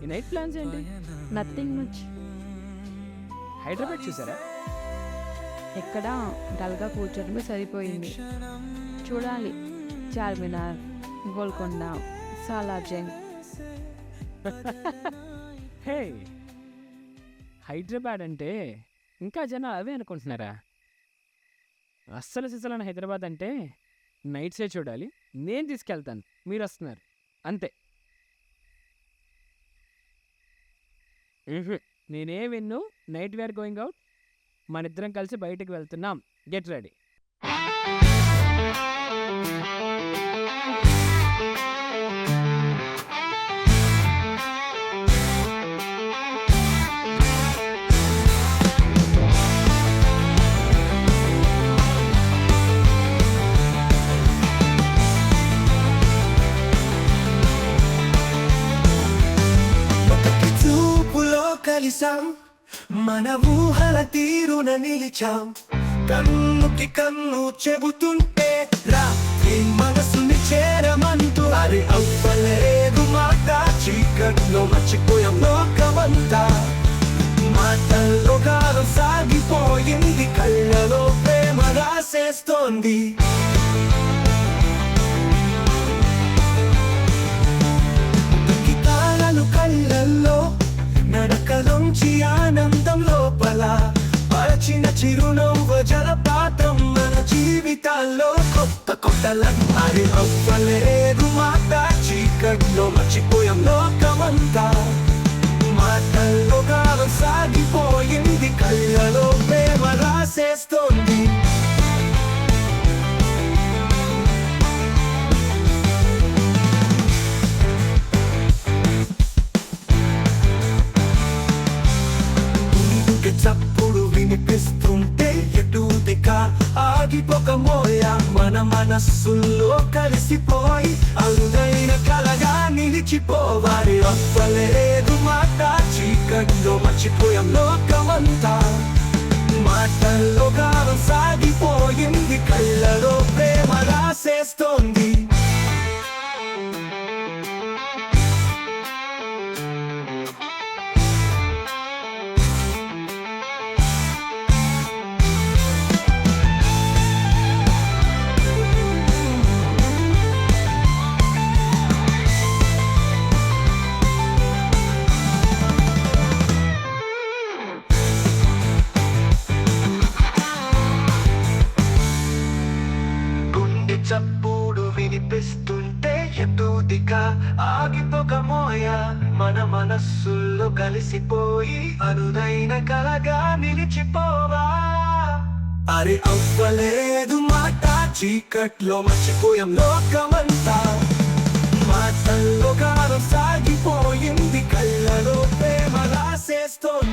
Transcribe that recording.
ఈ night plans ఏంటి? Nothing much. Hyderabad చూసారా? ఎక్కడ డల్గా కూర్చోడమే సరిపోయింది. చూడాలి చార్మినార్, గోల్కొండ, సాలార్జంగ్. హే, హైదరాబాద్ అంటే ఇంకా జనాలు అవే అనుకుంటున్నారా? అస్సలు సిసలైన హైదరాబాద్ అంటే నైట్సే చూడాలి, నేను తీసుకెళ్తాను, మీరు వస్తున్నారు అంతే. నేనే విన్ను. నైట్ వేర్ గోయింగ్ అవుట్, మన ఇద్దరం కలిసి బయటికి వెళ్తున్నాం. Get ready. కలిసాం, మన ఊహల తీరున నిలిచాం. కన్నుకి కన్ను చెబుతుంటే రాత్రి మనసుని చేరమంటూ అది అవ్వలేదు మాట. చీకట్లో మర్చిపోయాం లోకమంతా. మాటల్లో కాలం సాగిపోయింది, కళ్ళలో ప్రేమ రాసేస్తోంది. గిటారాలు కళ్ళల్లో, నడకలోంచి ఆనందం లోపల పరచిన చిరునవ్వు జలపాతం. మన జీవితాల్లో కొత్త కొత్తలను అది అవ్వలేదు మాట. చీకట్లో మర్చిపోయాం లోకమంతా. మాటల్లో కాలం సాగిపోయింది, కళ్ళలో ప్రేమ రాసేస్తోంది. చప్పుడు వినిపిస్తుంటే ఎటు దిక్క ఆగిపోక మోయా. మన మనస్సుల్లో కలిసిపోయి అరుదైన కలగా నిలిచిపోవాలి. అవ్వలేదు మాట. చీకట్లో మర్చిపోయాం లోకమంతా. మాటల్లో కాలం సాగిపోయింది, కళ్ళలో ప్రేమ రాసేస్తోంది. చప్పుడు వినిపిస్తుంటే ఎటుదిగా ఆగిపోక మోయా. మన మనస్సుల్లో కలిసిపోయి అరుదైన కలగా నిలిచిపోవా. అరే అవ్వలేదు మాట. చీకట్లో మర్చిపోయాం లోకమంతా. మాటల్లో కాలం సాగిపోయింది, కళ్ళలో ప్రేమ రాసేస్తోంది.